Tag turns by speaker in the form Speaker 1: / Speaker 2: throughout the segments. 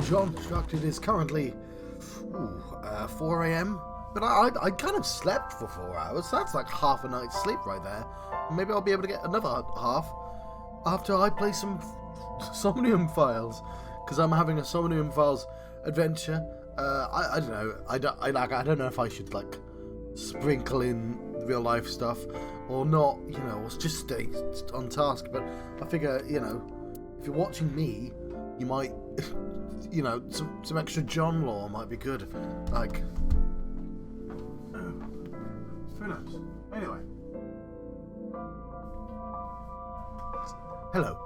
Speaker 1: John Struct. It is currently 4 a.m. But I kind of slept for 4 hours. That's like half a night's sleep right there. Maybe I'll be able to get another half after I play some Somnium Files, because I'm having a Somnium Files adventure. I don't know. I don't know if I should like sprinkle in real life stuff or not. You know, or just stay on task. But I figure, you know, if you're watching me, you might, you know, some extra John lore might be good. Like, who knows? Anyway, hello.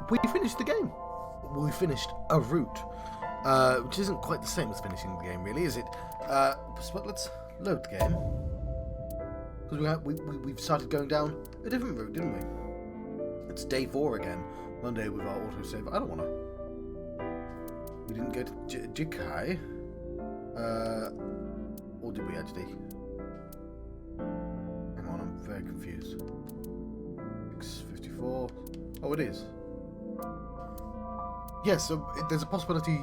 Speaker 1: We finished the game. We finished a route, which isn't quite the same as finishing the game, really, is it? But let's load the game, because we've started going down a different route, didn't we? It's day 4 again, Monday with our autosave. I don't want to. We didn't get Jikai, or did we actually? Hang on, I'm very confused. 6:54. Oh, it is. Yes, so there's a possibility.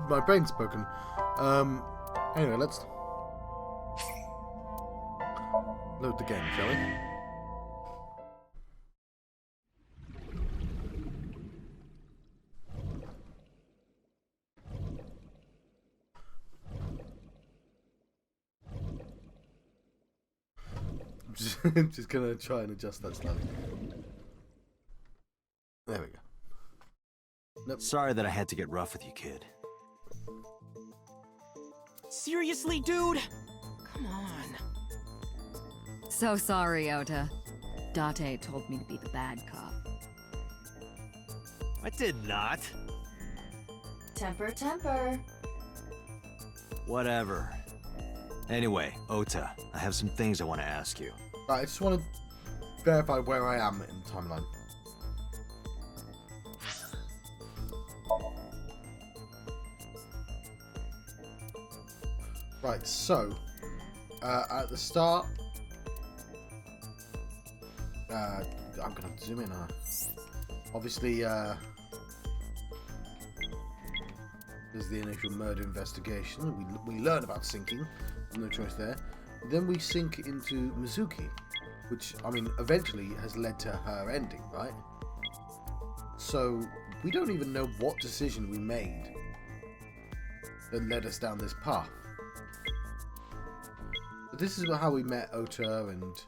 Speaker 1: My brain's broken. Anyway, let's load the game, shall we? I'm just gonna try and adjust that slightly. There we go. Nope.
Speaker 2: Sorry that I had to get rough with you, kid.
Speaker 3: Seriously, dude? Come on.
Speaker 4: So sorry, Ota. Date told me to be the bad cop.
Speaker 2: I did not.
Speaker 5: Temper, temper.
Speaker 2: Whatever. Anyway, Ota, I have some things I want to ask you.
Speaker 1: Right, I just want to verify where I am in the timeline. Right, so at the start, I'm gonna have to zoom in. Obviously, there's the initial murder investigation. We learn about sinking. No choice there. Then we sink into Mizuki, which, I mean, eventually has led to her ending, right? So we don't even know what decision we made that led us down this path. But this is how we met Ota and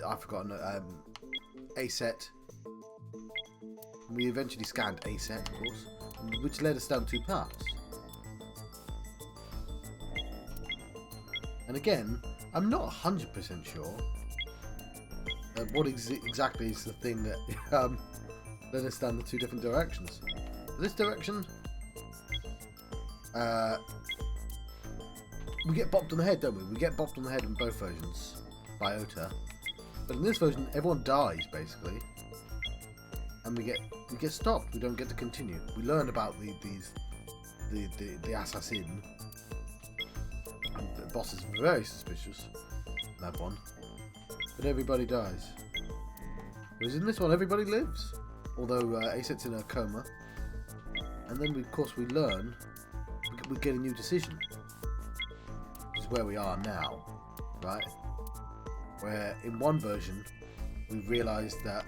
Speaker 1: I've forgotten Aset. We eventually scanned Aset, of course, which led us down 2 paths. And again, I'm not 100% sure what exactly is the thing that led us down the 2 different directions. This direction, we get bopped on the head, don't we? We get bopped on the head in both versions by Ota, but in this version, everyone dies basically, and we get stopped. We don't get to continue. We learn about the assassin. And the boss is very suspicious, that one. But everybody dies. Whereas in this one, everybody lives. Although Aset's in a coma. And then, of course, we learn, we get a new decision. Which is where we are now, right? Where in one version, we realised that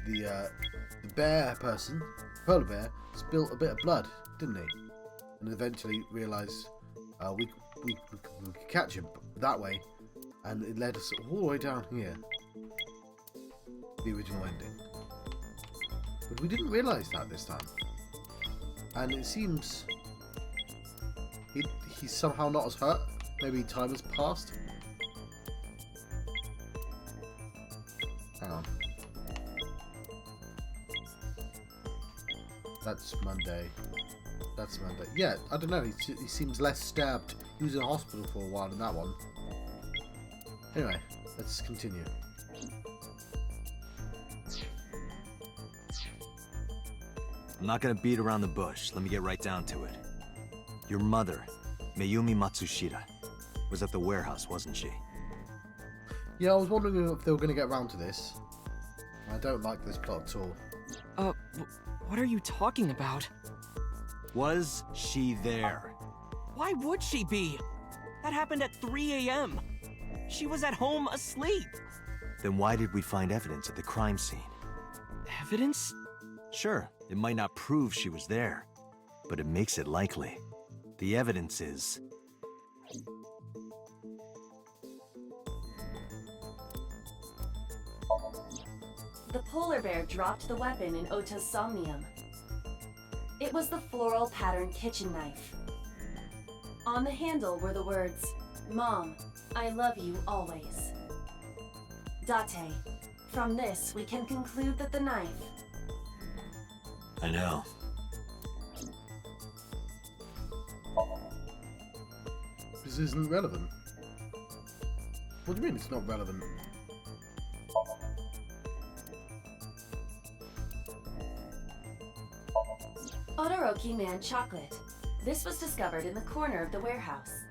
Speaker 1: the bear person, polar bear, spilled a bit of blood, didn't he? And eventually realised we could catch him that way, and it led us all the way down here, the original ending. But we didn't realise that this time, and it seems he's somehow not as hurt. Maybe time has passed. Hang on. That's Monday. That's Monday. Yeah, I don't know. He seems less stabbed. He was in hospital for a while in that one. Anyway, let's continue.
Speaker 2: I'm not gonna beat around the bush. Let me get right down to it. Your mother, Mayumi Matsushita, was at the warehouse, wasn't she?
Speaker 1: Yeah, I was wondering if they were going to get around to this. I don't like this plot at all.
Speaker 3: What are you talking about?
Speaker 2: Was she there?
Speaker 3: Why would she be? That happened at 3 a.m. She was at home asleep.
Speaker 2: Then why did we find evidence at the crime scene?
Speaker 3: Evidence?
Speaker 2: Sure, it might not prove she was there, but it makes it likely. The evidence is...
Speaker 5: The polar bear dropped the weapon in Ota's Somnium. It was the floral pattern kitchen knife. On the handle were the words, "Mom, I love you always." Date, from this we can conclude that the knife...
Speaker 2: I know.
Speaker 1: This isn't relevant. What do you mean it's not relevant?
Speaker 5: Todoroki Man chocolate. This was discovered in the corner of the warehouse.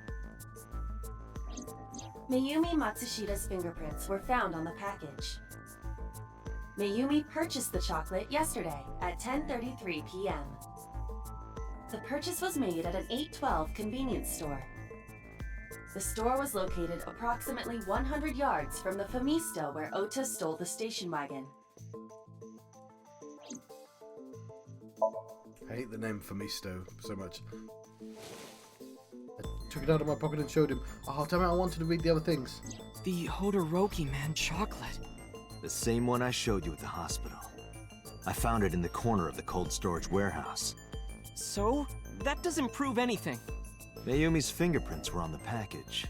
Speaker 5: Mayumi Matsushida's fingerprints were found on the package. Mayumi purchased the chocolate yesterday at 10:33 p.m. The purchase was made at an 812 convenience store. The store was located approximately 100 yards from the Famisto where Ota stole the station wagon.
Speaker 1: I hate the name Famisto so much. I took it out of my pocket and showed him. Oh, damn it, I wanted to read the other things.
Speaker 3: The Todoroki Man chocolate.
Speaker 2: The same one I showed you at the hospital. I found it in the corner of the cold storage warehouse.
Speaker 3: So? That doesn't prove anything.
Speaker 2: Mayumi's fingerprints were on the package.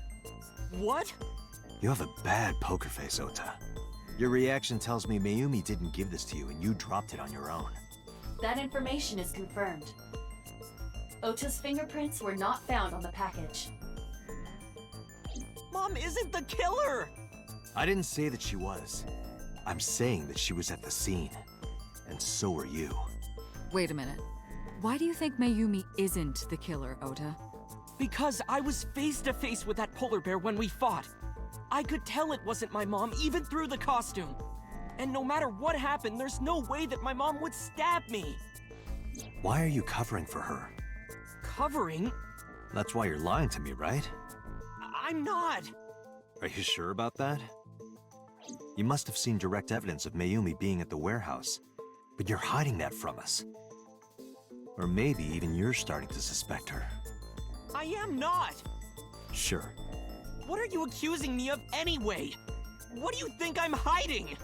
Speaker 3: What?
Speaker 2: You have a bad poker face, Ota. Your reaction tells me Mayumi didn't give this to you and you dropped it on your own.
Speaker 5: That information is confirmed. Ota's fingerprints were not found on the package.
Speaker 3: Mom isn't the killer!
Speaker 2: I didn't say that she was. I'm saying that she was at the scene. And so were you.
Speaker 4: Wait a minute. Why do you think Mayumi isn't the killer, Ota?
Speaker 3: Because I was face to face with that polar bear when we fought. I could tell it wasn't my mom even through the costume. And no matter what happened, there's no way that my mom would stab me.
Speaker 2: Why are you covering for her?
Speaker 3: Covering?
Speaker 2: That's why you're lying to me, right?
Speaker 3: I'm not.
Speaker 2: Are you sure about that? You must have seen direct evidence of Mayumi being at the warehouse, but you're hiding that from us. Or maybe even you're starting to suspect her.
Speaker 3: I am not.
Speaker 2: Sure.
Speaker 3: What are you accusing me of anyway? What do you think I'm hiding?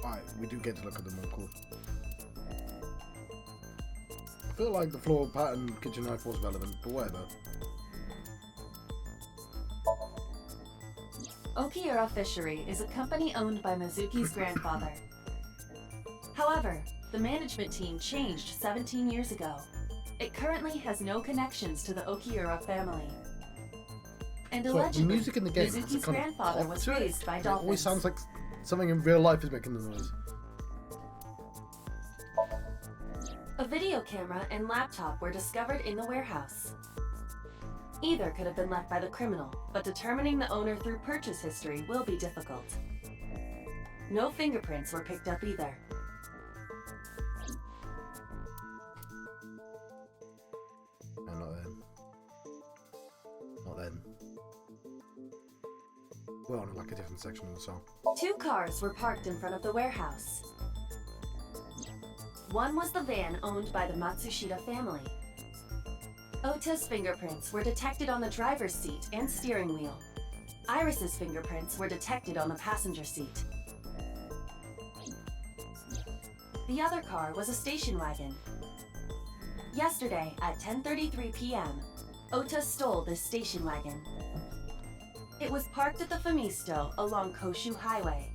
Speaker 1: Alright, we do get to look at them all, cool. I feel like the floral pattern kitchen knife was relevant, but whatever.
Speaker 5: Okiura Fishery is a company owned by Mizuki's grandfather. However, the management team changed 17 years ago. It currently has no connections to the Okiura family. And
Speaker 1: So, the
Speaker 5: allegedly,
Speaker 1: music in the game has a
Speaker 5: Mizuki's
Speaker 1: kind of
Speaker 5: grandfather
Speaker 1: pop
Speaker 5: was
Speaker 1: to it.
Speaker 5: raised by
Speaker 1: It always
Speaker 5: dolphins.
Speaker 1: sounds like something in real life is making the noise.
Speaker 5: A video camera and laptop were discovered in the warehouse. Either could have been left by the criminal, but determining the owner through purchase history will be difficult. No fingerprints were picked up either.
Speaker 1: No, not then. Not then. We're on like a different section of the song.
Speaker 5: 2 cars were parked in front of the warehouse. One was the van owned by the Matsushita family. Ota's fingerprints were detected on the driver's seat and steering wheel. Iris's fingerprints were detected on the passenger seat. The other car was a station wagon. Yesterday at 10:33 p.m., Ota stole this station wagon. It was parked at the Famisto along Koshu Highway.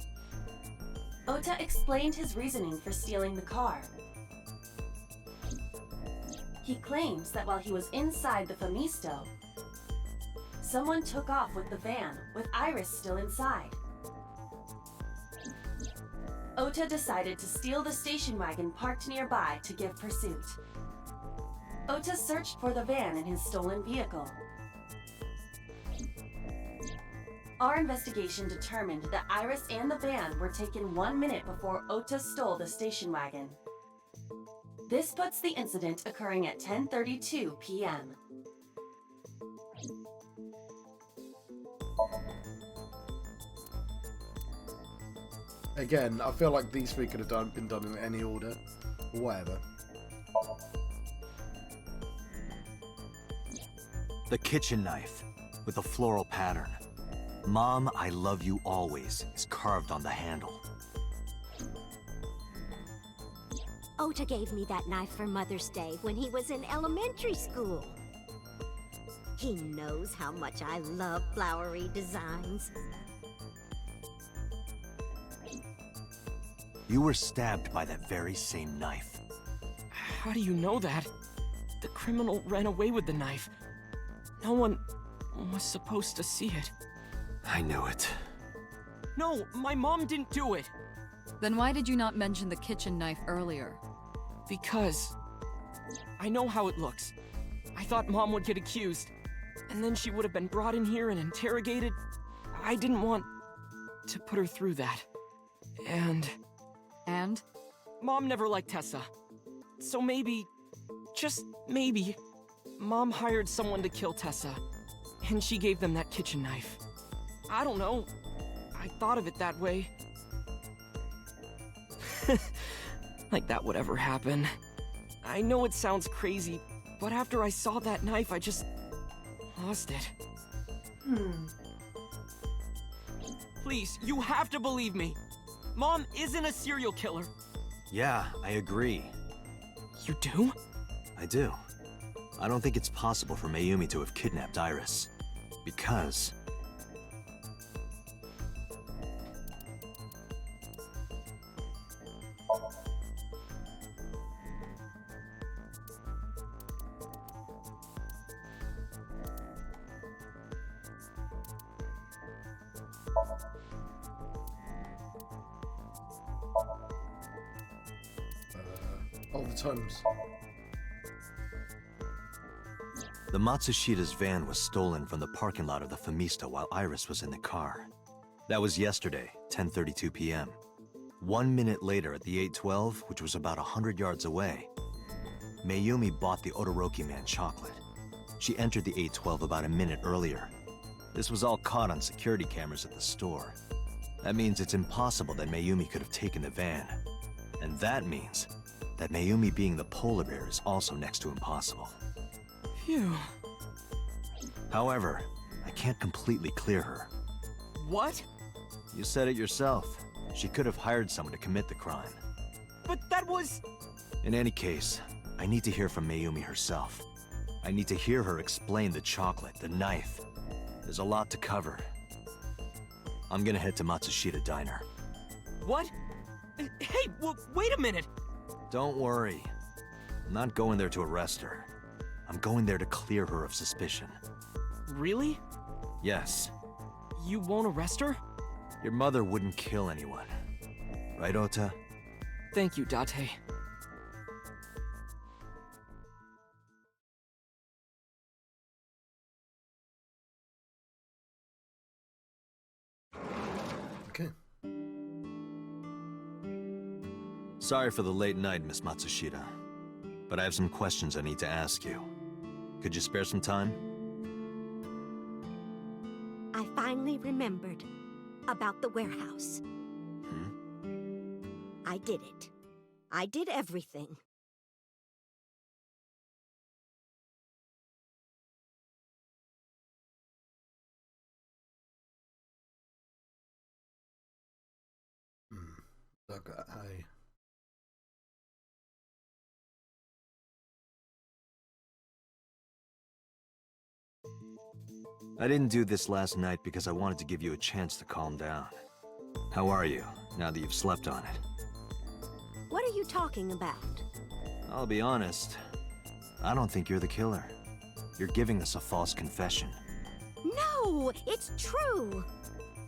Speaker 5: Ota explained his reasoning for stealing the car. He claims that while he was inside the Famisto, someone took off with the van with Iris still inside. Ota decided to steal the station wagon parked nearby to give pursuit. Ota searched for the van in his stolen vehicle. Our investigation determined that Iris and the van were taken 1 minute before Ota stole the station wagon. This puts the incident occurring at 10:32 p.m.
Speaker 1: Again, I feel like these three could have been done in any order. Whatever.
Speaker 2: The kitchen knife with a floral pattern. Mom, I love you always is carved on the handle.
Speaker 6: Ota gave me that knife for Mother's Day when he was in elementary school. He knows how much I love flowery designs.
Speaker 2: You were stabbed by that very same knife.
Speaker 3: How do you know that? The criminal ran away with the knife. No one was supposed to see it.
Speaker 2: I knew it.
Speaker 3: No, my mom didn't do it.
Speaker 4: Then why did you not mention the kitchen knife earlier?
Speaker 3: Because I know how it looks. I thought Mom would get accused, and then she would have been brought in here and interrogated. I didn't want to put her through that. And Mom never liked Tessa. So maybe, just maybe, Mom hired someone to kill Tessa, and she gave them that kitchen knife. I don't know. I thought of it that way. Like that would ever happen. I know it sounds crazy, but after I saw that knife, I just lost it. Please, you have to believe me. Mom isn't a serial killer.
Speaker 2: Yeah, I agree.
Speaker 3: You do?
Speaker 2: I do. I don't think it's possible for Mayumi to have kidnapped Iris. Because...
Speaker 1: All the times.
Speaker 2: the Matsushida's van was stolen from the parking lot of the Famista while Iris was in the car. That was yesterday, 10:32 p.m. 1 minute later at the 812, which was about 100 yards away, Mayumi bought the Odoroki Man chocolate. She entered the 812 about a minute earlier. This was all caught on security cameras at the store. That means it's impossible that Mayumi could have taken the van. And that means that Mayumi being the polar bear is also next to impossible.
Speaker 3: Phew.
Speaker 2: However, I can't completely clear her.
Speaker 3: What?
Speaker 2: You said it yourself. She could have hired someone to commit the crime.
Speaker 3: But that was...
Speaker 2: In any case, I need to hear from Mayumi herself. I need to hear her explain the chocolate, the knife. There's a lot to cover. I'm gonna head to Matsushita Diner.
Speaker 3: What? Hey, wait a minute!
Speaker 2: Don't worry. I'm not going there to arrest her. I'm going there to clear her of suspicion.
Speaker 3: Really?
Speaker 2: Yes.
Speaker 3: You won't arrest her?
Speaker 2: Your mother wouldn't kill anyone. Right, Ota?
Speaker 3: Thank you, Date.
Speaker 1: Okay.
Speaker 2: Sorry for the late night, Miss Matsushita. But I have some questions I need to ask you. Could you spare some time?
Speaker 6: I finally remembered about the warehouse. I did it. I did everything.
Speaker 1: Look,
Speaker 2: I didn't do this last night because I wanted to give you a chance to calm down. How are you, now that you've slept on it?
Speaker 6: What are you talking about?
Speaker 2: I'll be honest. I don't think you're the killer. You're giving us a false confession.
Speaker 6: No, it's true.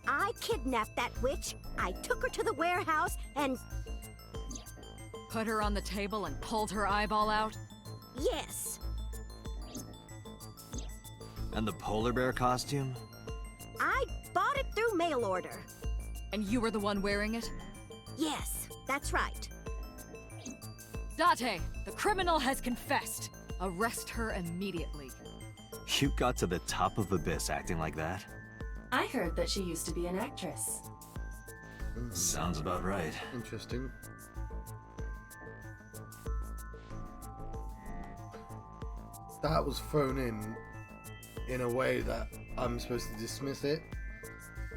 Speaker 6: I kidnapped that witch. I took her to the warehouse and...
Speaker 4: Put her on the table and pulled her eyeball out?
Speaker 6: Yes,
Speaker 2: And the polar bear costume?
Speaker 6: I bought it through mail order.
Speaker 4: And you were the one wearing it?
Speaker 6: Yes, that's right.
Speaker 4: Date, the criminal has confessed. Arrest her immediately.
Speaker 2: You got to the top of Abyss acting like that?
Speaker 5: I heard that she used to be an actress.
Speaker 2: Sounds about right.
Speaker 1: Interesting. That was thrown in a way that I'm supposed to dismiss it.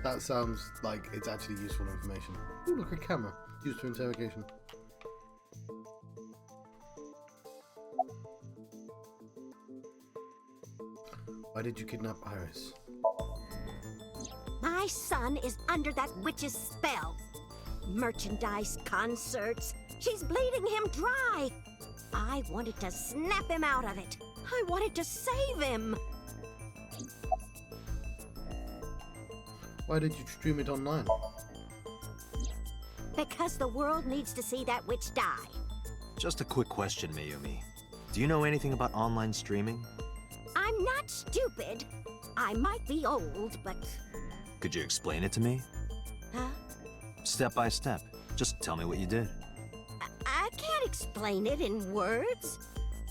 Speaker 1: That sounds like it's actually useful information. Ooh, look, a camera. Used for interrogation. Why did you kidnap Iris?
Speaker 6: My son is under that witch's spell. Merchandise, concerts. She's bleeding him dry. I wanted to snap him out of it. I wanted to save him.
Speaker 1: Why did you stream it online?
Speaker 6: Because the world needs to see that witch die.
Speaker 2: Just a quick question, Mayumi. Do you know anything about online streaming?
Speaker 6: I'm not stupid. I might be old, but...
Speaker 2: Could you explain it to me?
Speaker 6: Huh?
Speaker 2: Step by step. Just tell me what you did.
Speaker 6: I can't explain it in words.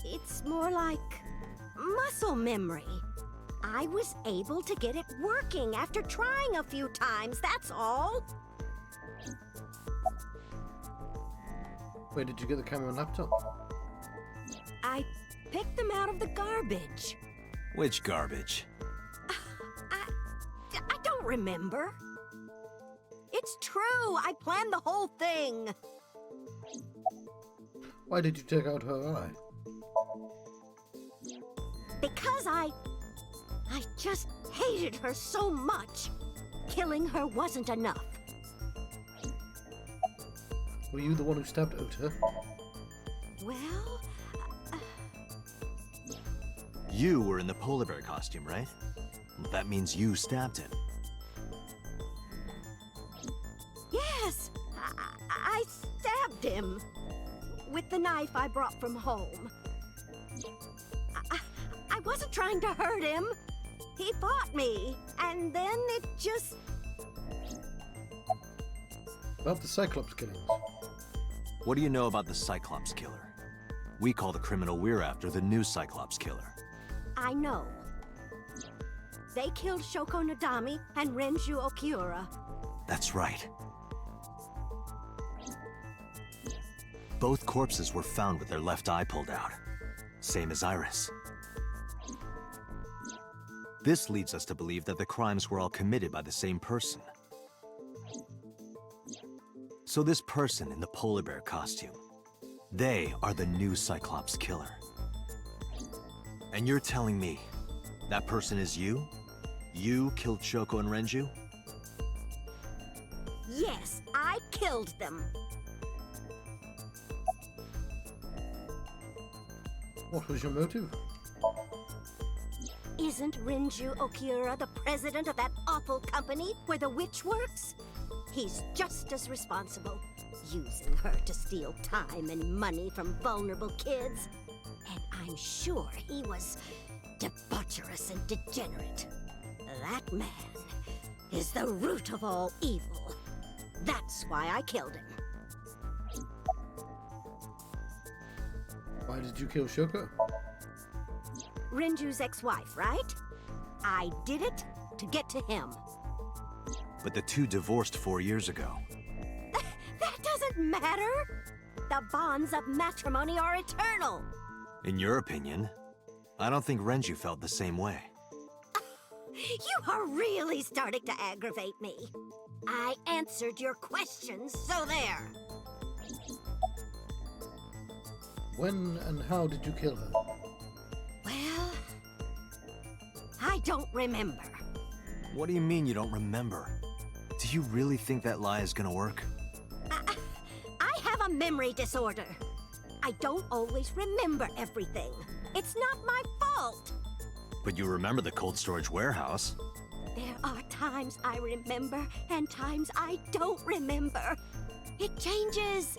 Speaker 6: It's more like muscle memory. I was able to get it working after trying a few times, that's all.
Speaker 1: Where did you get the camera and laptop?
Speaker 6: I picked them out of the garbage.
Speaker 2: Which garbage?
Speaker 6: I don't remember. It's true, I planned the whole thing.
Speaker 1: Why did you take out her eye?
Speaker 6: Because I just hated her so much. Killing her wasn't enough.
Speaker 1: Were you the one who stabbed Ota?
Speaker 6: Well,
Speaker 2: You were in the polar bear costume, right? That means you stabbed him.
Speaker 6: yes, I stabbed him with the knife I brought from home. I wasn't trying to hurt him. He fought me, and then it just...
Speaker 1: About the Cyclops killings.
Speaker 2: What do you know about the Cyclops killer? We call the criminal we're after the new Cyclops killer.
Speaker 6: I know. They killed Shoko Nadami and Renju Okiura.
Speaker 2: That's right. Both corpses were found with their left eye pulled out. Same as Iris. This leads us to believe that the crimes were all committed by the same person. So this person in the polar bear costume, they are the new Cyclops killer. And you're telling me that person is you? You killed Shoko and Renju?
Speaker 6: Yes, I killed them.
Speaker 1: What was your motive?
Speaker 6: Isn't Renju Okiura the president of that awful company where the witch works? He's just as responsible, using her to steal time and money from vulnerable kids. And I'm sure he was debaucherous and degenerate. That man is the root of all evil. That's why I killed him.
Speaker 1: Why did you kill Shoko?
Speaker 6: Renju's ex-wife, right? I did it to get to him.
Speaker 2: But the two divorced 4 years ago.
Speaker 6: That doesn't matter. The bonds of matrimony are eternal.
Speaker 2: In your opinion, I don't think Renju felt the same way.
Speaker 6: You are really starting to aggravate me. I answered your questions, so there.
Speaker 1: When and how did you kill her?
Speaker 6: Well, I don't remember.
Speaker 2: What do you mean you don't remember? Do you really think that lie is gonna work?
Speaker 6: I have a memory disorder. I don't always remember everything. It's not my fault.
Speaker 2: But you remember the cold storage warehouse.
Speaker 6: There are times I remember and times I don't remember. It changes.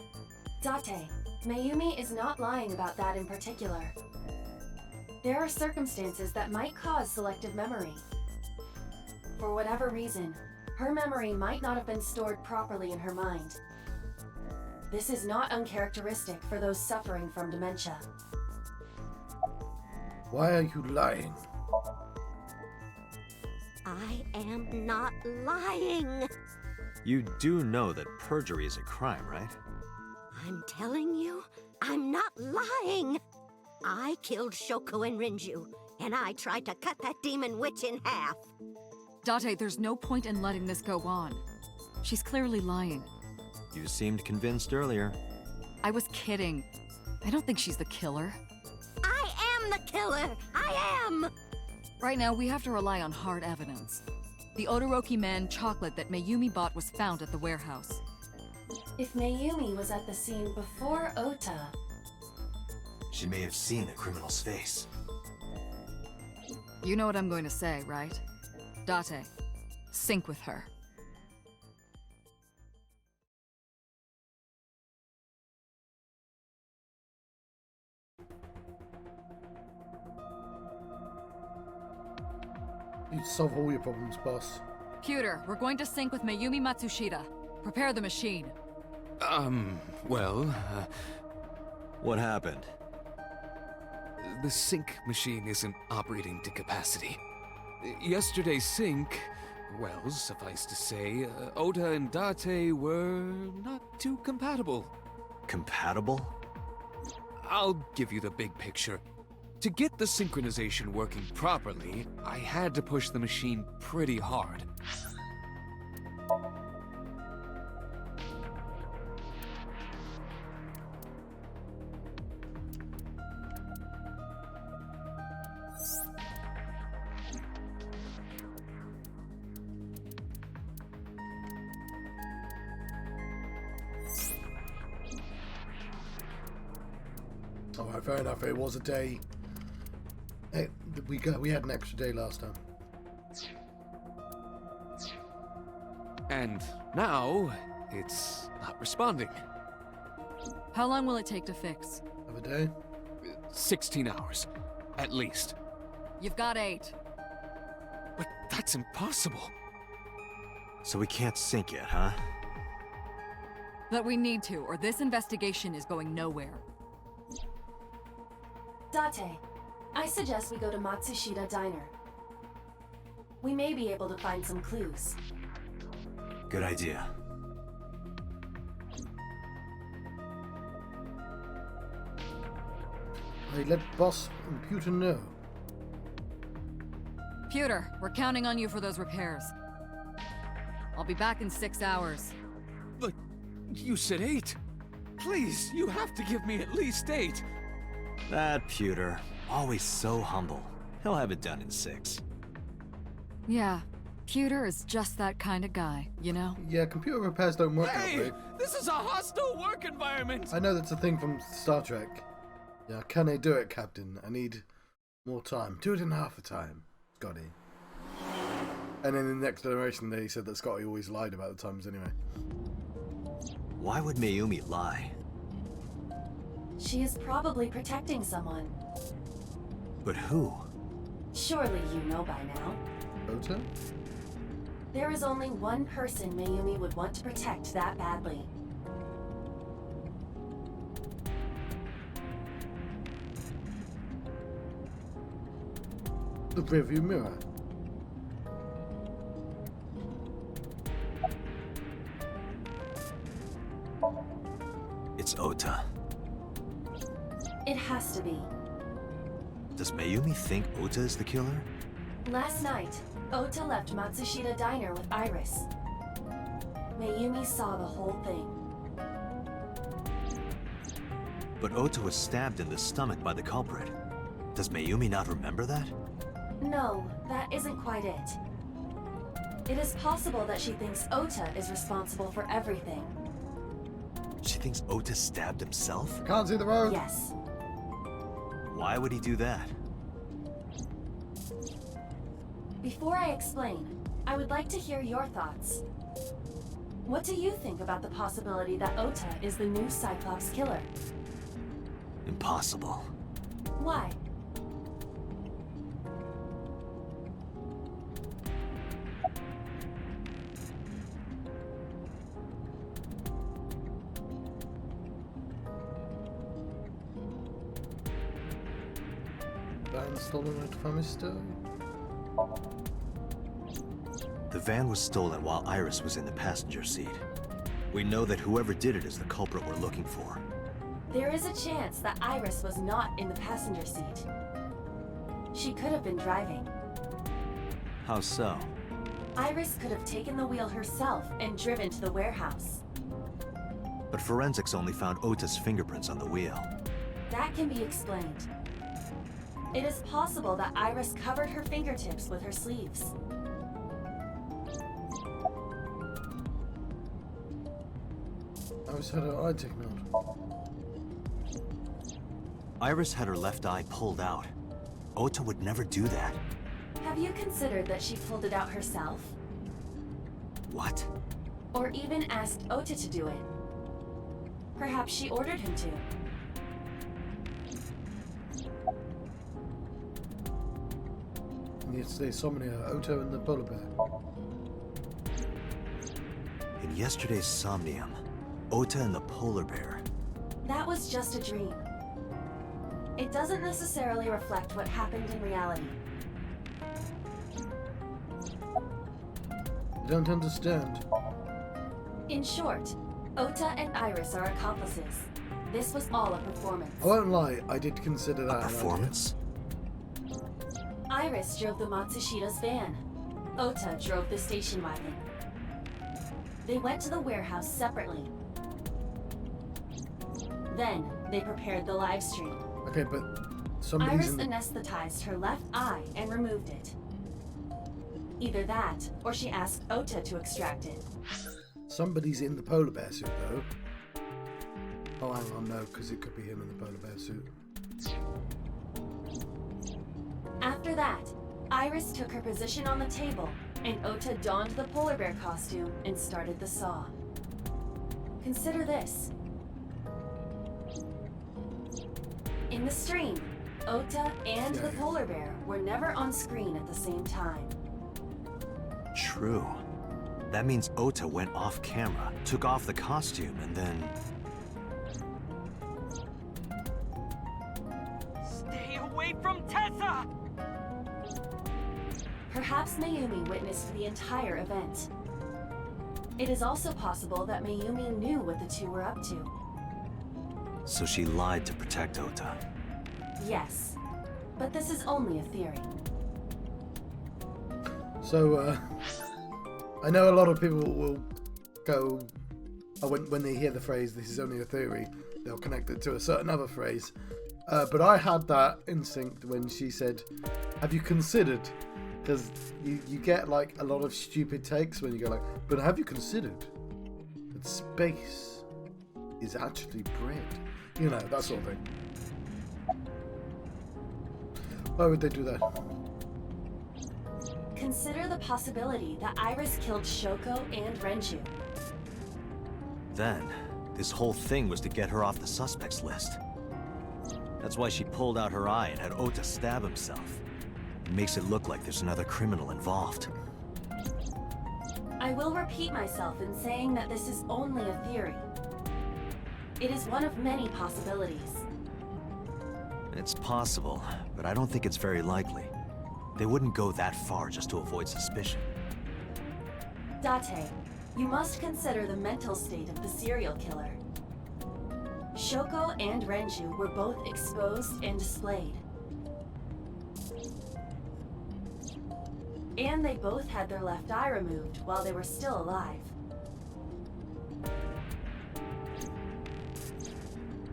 Speaker 5: Date, Mayumi is not lying about that in particular. There are circumstances that might cause selective memory. For whatever reason, her memory might not have been stored properly in her mind. This is not uncharacteristic for those suffering from dementia.
Speaker 1: Why are you lying?
Speaker 6: I am not lying.
Speaker 2: You do know that perjury is a crime, right?
Speaker 6: I'm telling you, I'm not lying. I killed Shoko and Rinju, and I tried to cut that demon witch in half.
Speaker 4: Date, there's no point in letting this go on. She's clearly lying.
Speaker 2: You seemed convinced earlier.
Speaker 4: I was kidding. I don't think she's the killer.
Speaker 6: I am the killer! I am!
Speaker 4: Right now, we have to rely on hard evidence. The Odoroki Man chocolate that Mayumi bought was found at the warehouse.
Speaker 5: If Mayumi was at the scene before Ota,
Speaker 2: She may have seen a criminal's face.
Speaker 4: You know what I'm going to say, right? Date, sync with her.
Speaker 1: You'd solve all your problems, boss.
Speaker 4: Pewter, we're going to sync with Mayumi Matsushita. Prepare the machine.
Speaker 7: Well,
Speaker 2: What happened?
Speaker 7: the sync machine isn't operating to capacity. Yesterday's sync, well, suffice to say, Ota and Date were not too compatible.
Speaker 2: Compatible?
Speaker 7: I'll give you the big picture. To get the synchronization working properly, I had to push the machine pretty hard.
Speaker 1: Alright, fair enough. It was a day. We had an extra day last time.
Speaker 7: And now, it's not responding.
Speaker 4: How long will it take to fix?
Speaker 1: Have a day?
Speaker 7: 16 hours, at least.
Speaker 4: You've got 8.
Speaker 7: But that's impossible.
Speaker 2: So we can't sync yet, huh?
Speaker 4: But we need to, or this investigation is going nowhere.
Speaker 5: Date, I suggest we go to Matsushita Diner. We may be able to find some clues.
Speaker 2: Good idea.
Speaker 1: I let boss and Pewter know.
Speaker 4: Pewter, we're counting on you for those repairs. I'll be back in 6 hours.
Speaker 7: But you said 8. Please, you have to give me at least 8.
Speaker 2: That Pewter, always so humble. He'll have it done in 6.
Speaker 4: Yeah, Pewter is just that kind of guy, you know?
Speaker 1: Yeah, computer repairs don't work out
Speaker 7: Hey,
Speaker 1: great.
Speaker 7: this is a hostile work environment.
Speaker 1: I know that's a thing from Star Trek. Yeah, can they do it, Captain? I need more time. Do it in half the time, Scotty. And then in the Next Generation, they said that Scotty always lied about the times anyway.
Speaker 2: Why would Mayumi lie?
Speaker 5: She is probably protecting someone.
Speaker 2: But who?
Speaker 5: Surely you know by now.
Speaker 1: Ota?
Speaker 5: There is only one person Mayumi would want to protect that badly.
Speaker 1: The rearview mirror.
Speaker 2: It's Ota.
Speaker 5: It has to be.
Speaker 2: Does Mayumi think Ota is the killer?
Speaker 5: Last night, Ota left Matsushita Diner with Iris. Mayumi saw the whole thing.
Speaker 2: But Ota was stabbed in the stomach by the culprit. Does Mayumi not remember that?
Speaker 5: No, that isn't quite it. It is possible that she thinks Ota is responsible for everything.
Speaker 2: She thinks Ota stabbed himself?
Speaker 1: Can't see the road.
Speaker 5: Yes.
Speaker 2: Why would he do that?
Speaker 5: Before I explain, I would like to hear your thoughts. What do you think about the possibility that Ota is the new Cyclops killer?
Speaker 2: Impossible.
Speaker 1: van stolen at Famisto?
Speaker 2: The van was stolen while Iris was in the passenger seat. We know that whoever did it is the culprit we're looking for.
Speaker 5: There is a chance that Iris was not in the passenger seat. She could have been driving.
Speaker 2: How so?
Speaker 5: Iris could have taken the wheel herself and driven to the warehouse.
Speaker 2: But forensics only found Ota's fingerprints on the wheel.
Speaker 5: That can be explained. It is possible that Iris covered her fingertips with her sleeves.
Speaker 1: Iris had her eye taken out.
Speaker 2: Iris had her left eye pulled out. Ota would never do that.
Speaker 5: Have you considered that she pulled it out herself?
Speaker 2: What?
Speaker 5: Or even asked Ota to do it? Perhaps she ordered him to.
Speaker 1: And yesterday's Somnium, Otto and the polar bear.
Speaker 2: In yesterday's Somnium, Ota and the polar bear.
Speaker 5: That was just a dream. It doesn't necessarily reflect what happened in reality.
Speaker 1: I don't understand.
Speaker 5: In short, Ota and Iris are accomplices. This was all a performance.
Speaker 1: I won't lie, I did consider that
Speaker 2: A performance?
Speaker 5: Iris drove the Matsushida's van. Ota drove the station wagon. They went to the warehouse separately. Then, they prepared the live stream.
Speaker 1: Okay, but somebody's
Speaker 5: Iris
Speaker 1: in the...
Speaker 5: anesthetized her left eye and removed it. Either that, or she asked Ota to extract it.
Speaker 1: Somebody's in the polar bear suit, though. Oh, hang on, no, because it could be him in the polar bear suit.
Speaker 5: After that, Iris took her position on the table, and Ota donned the polar bear costume and started the saw. Consider this. In the stream, Ota and the polar bear were never on screen at the same time.
Speaker 2: True. That means Ota went off camera, took off the costume, and then...
Speaker 3: Stay away from Tessa!
Speaker 5: Perhaps Mayumi witnessed the entire event. It is also possible that Mayumi knew what the two were up to.
Speaker 2: So she lied to protect Ota.
Speaker 5: Yes, but this is only a theory.
Speaker 1: So, I know a lot of people will go, when they hear the phrase, this is only a theory, they'll connect it to a certain other phrase. But I had that instinct when she said, have you considered? Because you get like a lot of stupid takes when you go like, but have you considered that space is actually bread? You know, that sort of thing. Why would they do that?
Speaker 5: Consider the possibility that Iris killed Shoko and Renju.
Speaker 2: Then, this whole thing was to get her off the suspects list. That's why she pulled out her eye and had Ota stab himself. It makes it look like there's another criminal involved.
Speaker 5: I will repeat myself in saying that this is only a theory. It is one of many possibilities.
Speaker 2: It's possible, but I don't think it's very likely. They wouldn't go that far just to avoid suspicion.
Speaker 5: Date, you must consider the mental state of the serial killer. Shoko and Renju were both exposed and displayed. And they both had their left eye removed while they were still alive.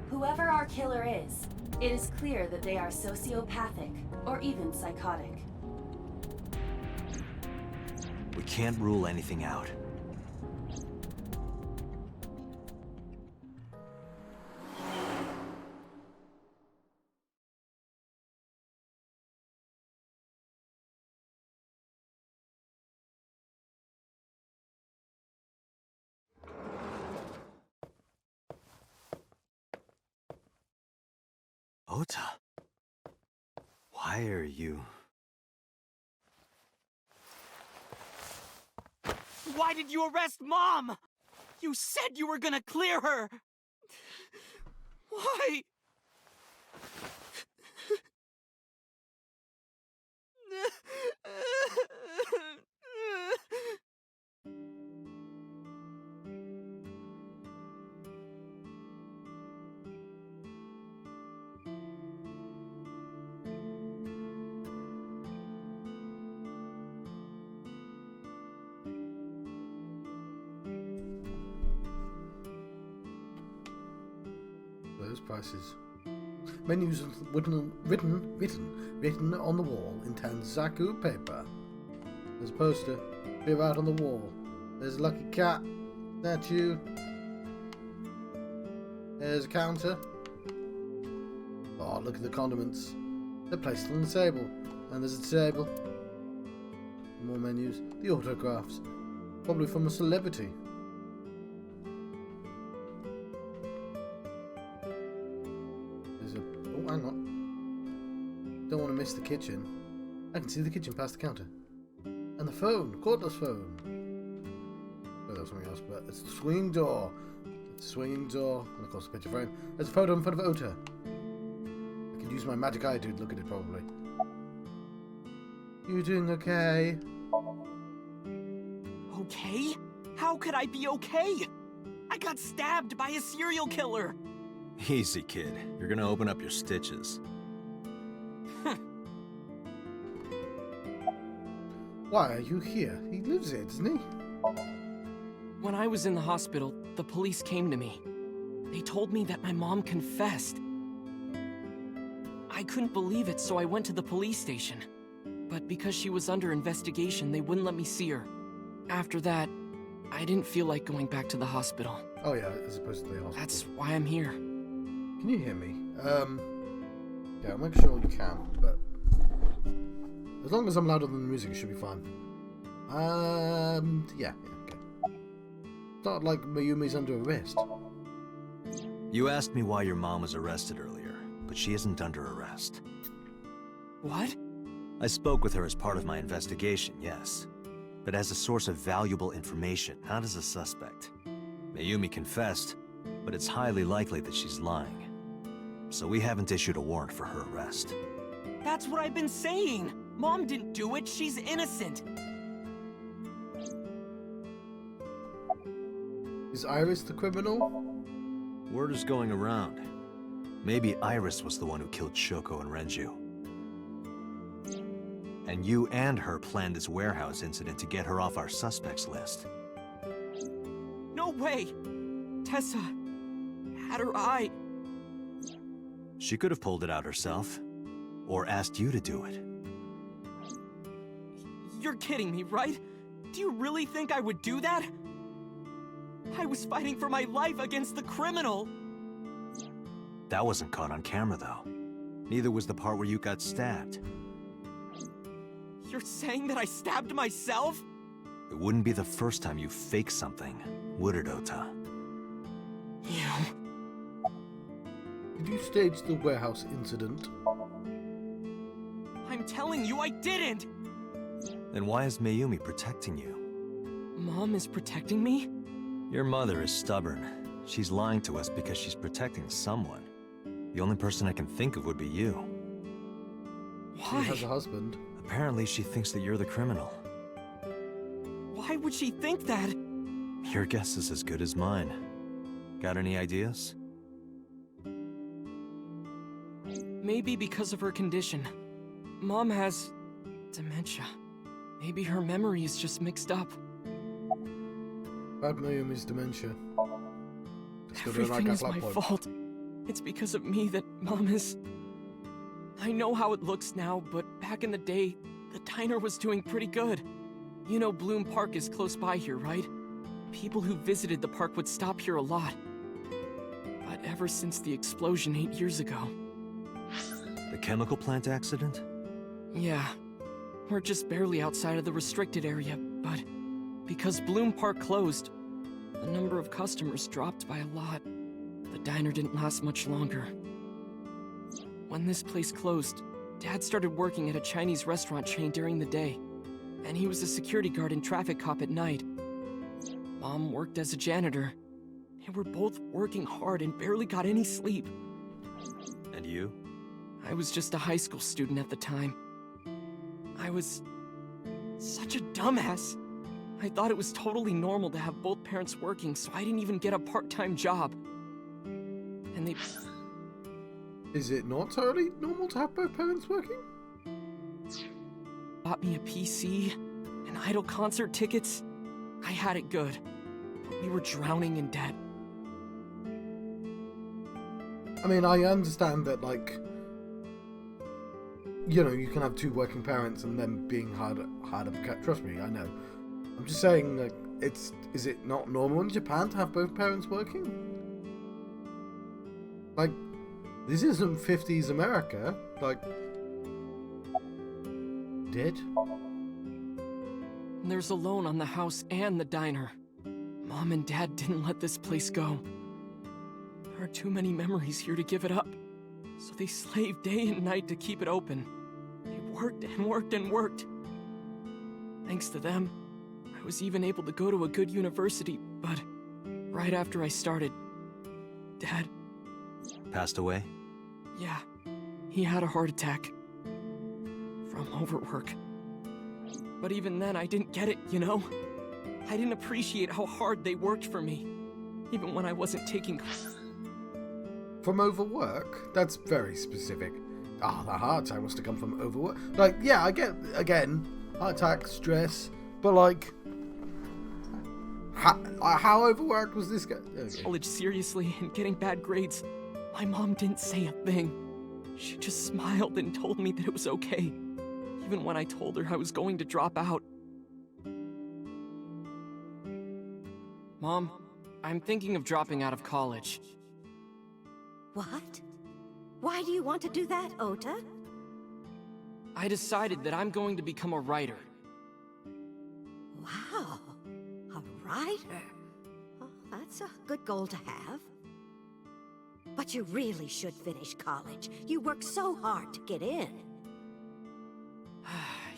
Speaker 5: Whoever our killer is, it is clear that they are sociopathic or even psychotic.
Speaker 2: We can't rule anything out. Ota, why are you...
Speaker 3: Why did you arrest Mom? You said you were gonna clear her! Why?
Speaker 1: Those prices. Menus written on the wall in Tanzaku paper. There's a poster. Beer out on the wall. There's a lucky cat. Statue. There's a counter. Oh, look at the condiments. They're placed on the table. And there's a table. More menus. The autographs. Probably from a celebrity. There's a... Oh, hang on. Don't want to miss the kitchen. I can see the kitchen past the counter. And the phone. Cordless phone. Oh, that was something else, but it's the swinging door. It's a swinging door. And of course the picture frame. There's a photo in front of Ota. I can use my magic eye to look at it, probably. You doing okay?
Speaker 3: Okay? How could I be okay? I got stabbed by a serial killer.
Speaker 2: Easy, kid. You're gonna open up your stitches.
Speaker 1: Why are you here? He lives here, doesn't he?
Speaker 3: When I was in the hospital, the police came to me. They told me that my mom confessed. I couldn't believe it, so I went to the police station. But because she was under investigation, they wouldn't let me see her. After that, I didn't feel like going back to the hospital.
Speaker 1: Oh yeah, as opposed to the hospital.
Speaker 3: That's why I'm here.
Speaker 1: Can you hear me? Yeah, I'll make sure you can, but... As long as I'm louder than the music, it should be fine. Yeah, okay. It's not like Mayumi's under arrest.
Speaker 2: You asked me why your mom was arrested earlier, but she isn't under arrest.
Speaker 3: What?
Speaker 2: I spoke with her as part of my investigation, yes. But as a source of valuable information, not as a suspect. Mayumi confessed, but it's highly likely that she's lying. So we haven't issued a warrant for her arrest.
Speaker 3: That's what I've been saying! Mom didn't do it, she's innocent!
Speaker 1: Is Iris the criminal?
Speaker 2: Word is going around. Maybe Iris was the one who killed Shoko and Renju. And you and her planned this warehouse incident to get her off our suspects list.
Speaker 3: No way! Tessa had her eye.
Speaker 2: She could have pulled it out herself, or asked you to do it.
Speaker 3: You're kidding me, right? Do you really think I would do that? I was fighting for my life against the criminal!
Speaker 2: That wasn't caught on camera, though. Neither was the part where you got stabbed.
Speaker 3: You're saying that I stabbed myself?
Speaker 2: It wouldn't be the first time you faked something, would it, Ota?
Speaker 3: You...
Speaker 1: Did you stage the warehouse incident?
Speaker 3: I'm telling you I didn't!
Speaker 2: Then why is Mayumi protecting you?
Speaker 3: Mom is protecting me?
Speaker 2: Your mother is stubborn. She's lying to us because she's protecting someone. The only person I can think of would be you.
Speaker 3: Why?
Speaker 1: She has a husband.
Speaker 2: Apparently she thinks that you're the criminal.
Speaker 3: Why would she think that?
Speaker 2: Your guess is as good as mine. Got any ideas?
Speaker 3: Maybe because of her condition. Mom has... dementia. Maybe her memory is just mixed up.
Speaker 1: Bad Mayumi's dementia. Still don't like
Speaker 3: Everything
Speaker 1: our
Speaker 3: is my
Speaker 1: plot point.
Speaker 3: fault. It's because of me that Mom is... I know how it looks now, but back in the day, the diner was doing pretty good. You know Bloom Park is close by here, right? People who visited the park would stop here a lot. But ever since the explosion 8 years ago...
Speaker 2: The chemical plant accident?
Speaker 3: Yeah. We're just barely outside of the restricted area, but... because Bloom Park closed, the number of customers dropped by a lot. The diner didn't last much longer. When this place closed, Dad started working at a Chinese restaurant chain during the day, and he was a security guard and traffic cop at night. Mom worked as a janitor. They were both working hard and barely got any sleep.
Speaker 2: And you?
Speaker 3: I was just a high school student at the time. I was such a dumbass. I thought it was totally normal to have both parents working, so I didn't even get a part-time job. And they...
Speaker 1: Is it not totally normal to have both parents working?
Speaker 3: bought me a PC and idol concert tickets. I had it good, but we were drowning in debt.
Speaker 1: I mean, I understand that, like, you know, you can have two working parents and them being hard up. Trust me, I know. I'm just saying, like, is it not normal in Japan to have both parents working? Like, this isn't 50s America. Like, did?
Speaker 3: There's a loan on the house and the diner. Mom and Dad didn't let this place go. There are too many memories here to give it up. So they slaved day and night to keep it open. They worked and worked and worked. Thanks to them, I was even able to go to a good university, but right after I started, Dad...
Speaker 2: Passed away?
Speaker 3: Yeah, he had a heart attack. From overwork. But even then, I didn't get it, you know? I didn't appreciate how hard they worked for me. Even when I wasn't taking...
Speaker 1: From overwork? That's very specific. Ah, the heart attack must have come from overwork. Like, yeah, I get, again, heart attack, stress, but like... How overworked was this guy? Okay.
Speaker 3: College seriously and getting bad grades. My mom didn't say a thing. She just smiled and told me that it was okay. Even when I told her I was going to drop out. Mom, I'm thinking of dropping out of college.
Speaker 6: What? Why do you want to do that, Ota?
Speaker 3: I decided that I'm going to become a writer.
Speaker 6: Wow, a writer. Oh, that's a good goal to have. But you really should finish college. You worked so hard to get in.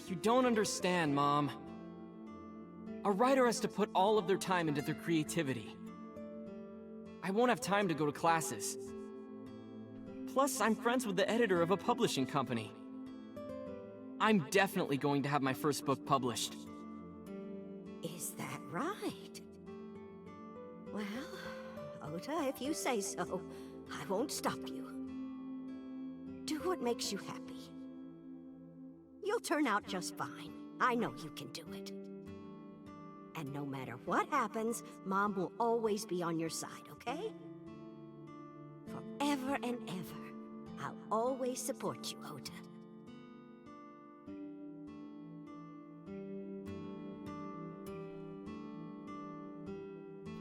Speaker 3: You don't understand, Mom. A writer has to put all of their time into their creativity. I won't have time to go to classes. Plus, I'm friends with the editor of a publishing company. I'm definitely going to have my first book published.
Speaker 6: Is that right? Well, Ota, if you say so, I won't stop you. Do what makes you happy. You'll turn out just fine. I know you can do it. And no matter what happens, Mom will always be on your side, okay? Forever and ever, I'll always support you, Ota.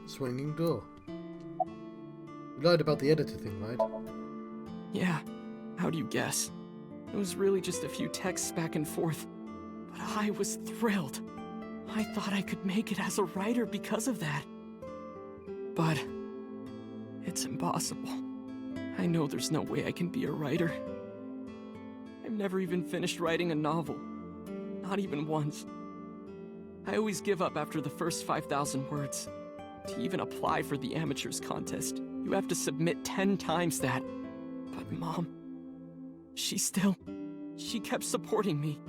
Speaker 1: Swinging door. You lied about the editor thing, right?
Speaker 3: Yeah, how do you guess? It was really just a few texts back and forth. But I was thrilled. I thought I could make it as a writer because of that. But it's impossible. I know there's no way I can be a writer. I've never even finished writing a novel. Not even once. I always give up after the first 5,000 words. To even apply for the amateurs contest, you have to submit 10 times that. But Mom, she kept supporting me.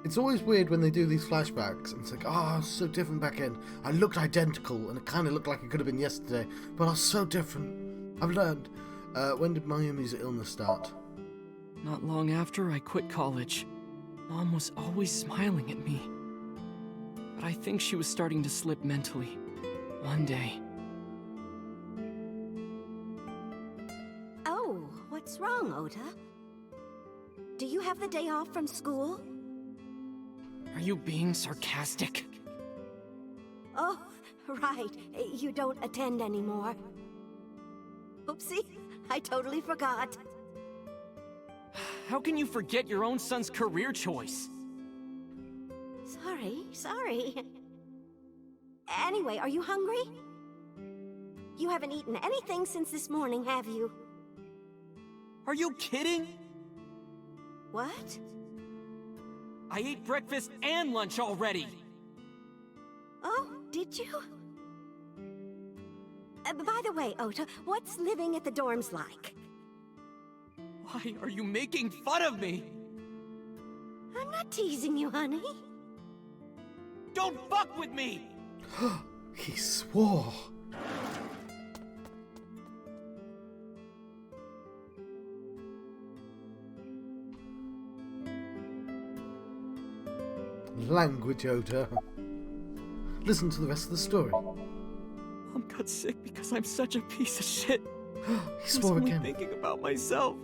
Speaker 1: It's always weird when they do these flashbacks, and it's like, oh, I was so different back then. I looked identical, and it kind of looked like it could have been yesterday, but I was so different. I've learned. When did Mayumi's illness start?
Speaker 3: Not long after I quit college. Mom was always smiling at me. But I think she was starting to slip mentally. One day.
Speaker 6: Oh, what's wrong, Ota? Do you have the day off from school?
Speaker 3: Are you being sarcastic?
Speaker 6: Oh, right. You don't attend anymore. Oopsie, I totally forgot.
Speaker 3: How can you forget your own son's career choice?
Speaker 6: Sorry. Anyway, are you hungry? You haven't eaten anything since this morning, have you?
Speaker 3: Are you kidding?
Speaker 6: What?
Speaker 3: I ate breakfast and lunch already.
Speaker 6: Oh, did you? By the way, Ota, what's living at the dorms like?
Speaker 3: Why are you making fun of me?
Speaker 6: I'm not teasing you, honey.
Speaker 3: Don't fuck with me!
Speaker 1: He swore. Language, Ota. Listen to the rest of the story.
Speaker 3: Mom got sick because I'm such a piece of shit.
Speaker 1: He
Speaker 3: I was
Speaker 1: swore
Speaker 3: only
Speaker 1: again.
Speaker 3: thinking about myself.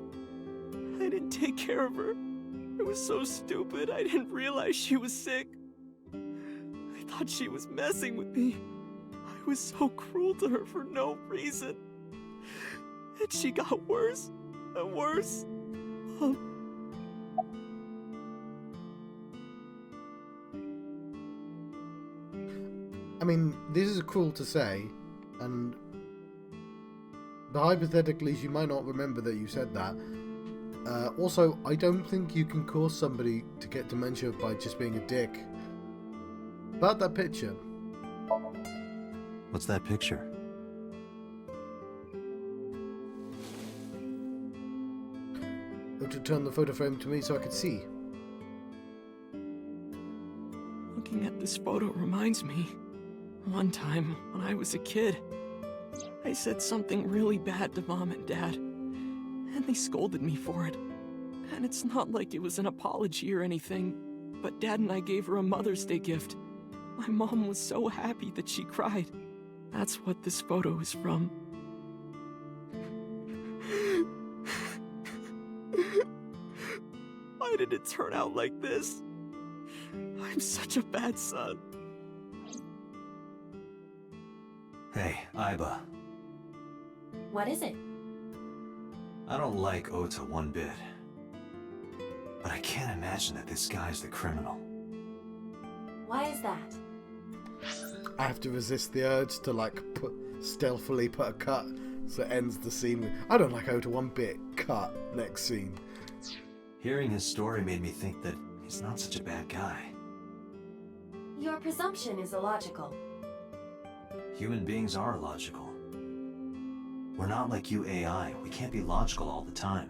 Speaker 3: I didn't take care of her. It was so stupid. I didn't realize she was sick. I thought she was messing with me. I was so cruel to her for no reason. And she got worse and worse.
Speaker 1: I mean, this is cruel to say, and hypothetically, she might not remember that you said that. Also, I don't think you can cause somebody to get dementia by just being a dick. About that picture.
Speaker 2: What's that picture?
Speaker 1: To turn the photo frame to me so I could see.
Speaker 3: Looking at this photo reminds me. One time, when I was a kid, I said something really bad to Mom and Dad, and they scolded me for it. And it's not like it was an apology or anything, but Dad and I gave her a Mother's Day gift. My mom was so happy that she cried. That's what this photo is from. Why did it turn out like this? I'm such a bad son.
Speaker 2: Hey, Aiba.
Speaker 5: What is it?
Speaker 2: I don't like Ota one bit. But I can't imagine that this guy's the criminal.
Speaker 5: Why is that?
Speaker 1: I have to resist the urge to, like, stealthily put a cut so it ends the scene with, I don't like Ota one bit, cut, next scene.
Speaker 2: Hearing his story made me think that he's not such a bad guy.
Speaker 5: Your presumption is illogical.
Speaker 2: Human beings are logical. We're not like you AI. We can't be logical all the time.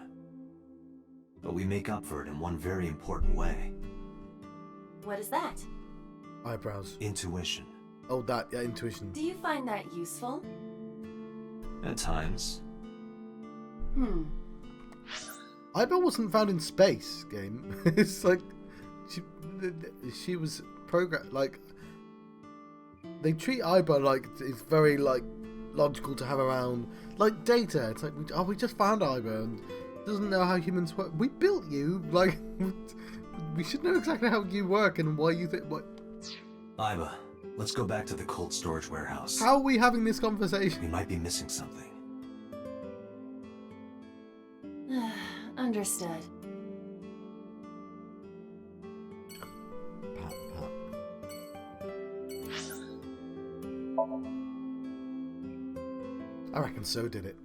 Speaker 2: But we make up for it in one very important way.
Speaker 5: What is that?
Speaker 1: Eyebrows.
Speaker 2: Intuition.
Speaker 1: Oh, that, yeah, intuition.
Speaker 5: Do you find that useful?
Speaker 2: At times.
Speaker 1: Eyebrow wasn't found in space, game. It's like, she was programmed, like, they treat Eyebrow like it's very, like, logical to have around. Like, Data, it's like, we just found Eyebrow and doesn't know how humans work. We built you, like, we should know exactly how you work and why you think, what.
Speaker 2: Aiba, let's go back to the cold storage warehouse.
Speaker 1: How are we having this conversation?
Speaker 2: We might be missing something.
Speaker 5: Understood.
Speaker 1: Pat, pat. I reckon so did it.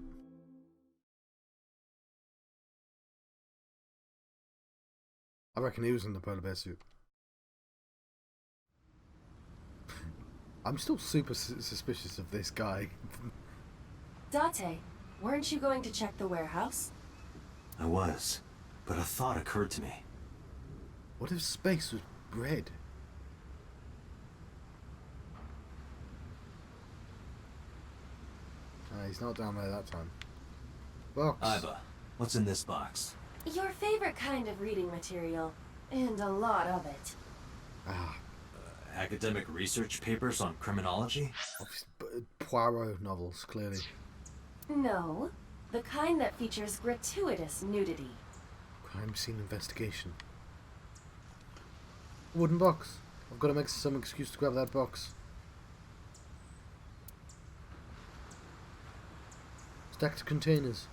Speaker 1: I reckon he was in the polar bear suit. I'm still super suspicious of this guy.
Speaker 5: Date, weren't you going to check the warehouse?
Speaker 2: I was, but a thought occurred to me.
Speaker 1: What if space was bread? He's not down there that time. Box.
Speaker 2: Aiba, what's in this box?
Speaker 5: Your favorite kind of reading material, and a lot of it.
Speaker 1: Ah,
Speaker 2: Academic research papers on criminology?
Speaker 1: Poirot novels, clearly.
Speaker 5: No, the kind that features gratuitous nudity.
Speaker 1: Crime scene investigation. Wooden box. I've got to make some excuse to grab that box. Stacked containers.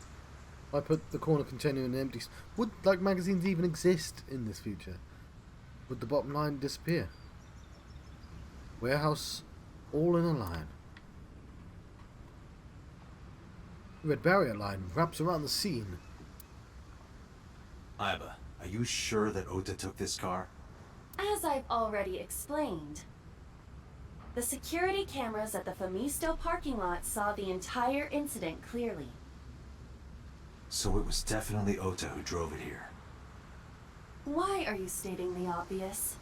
Speaker 1: I put the corner container in an empty... Would, like, magazines even exist in this future? Would the bottom line disappear? Warehouse all in a line. Red barrier line wraps around the scene.
Speaker 2: Aiba, are you sure that Ota took this car?
Speaker 5: As I've already explained, the security cameras at the Famisto parking lot saw the entire incident clearly.
Speaker 2: So it was definitely Ota who drove it here.
Speaker 5: Why are you stating the obvious?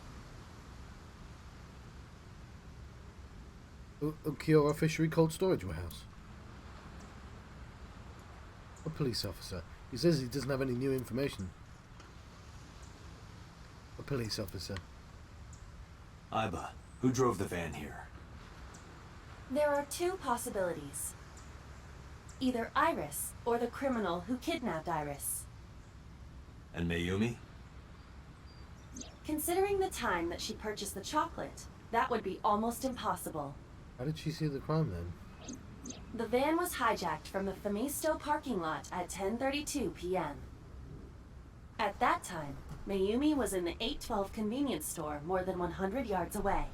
Speaker 1: Ukiura Fishery Cold Storage Warehouse. A police officer. He says he doesn't have any new information. A police officer.
Speaker 2: Aiba, who drove the van here?
Speaker 5: There are two possibilities. Either Iris or the criminal who kidnapped Iris.
Speaker 2: And Mayumi?
Speaker 5: Considering the time that she purchased the chocolate, that would be almost impossible.
Speaker 1: How did she see the crime then?
Speaker 5: The van was hijacked from the Famisto parking lot at 10:32 p.m. At that time, Mayumi was in the 812 convenience store more than 100 yards away.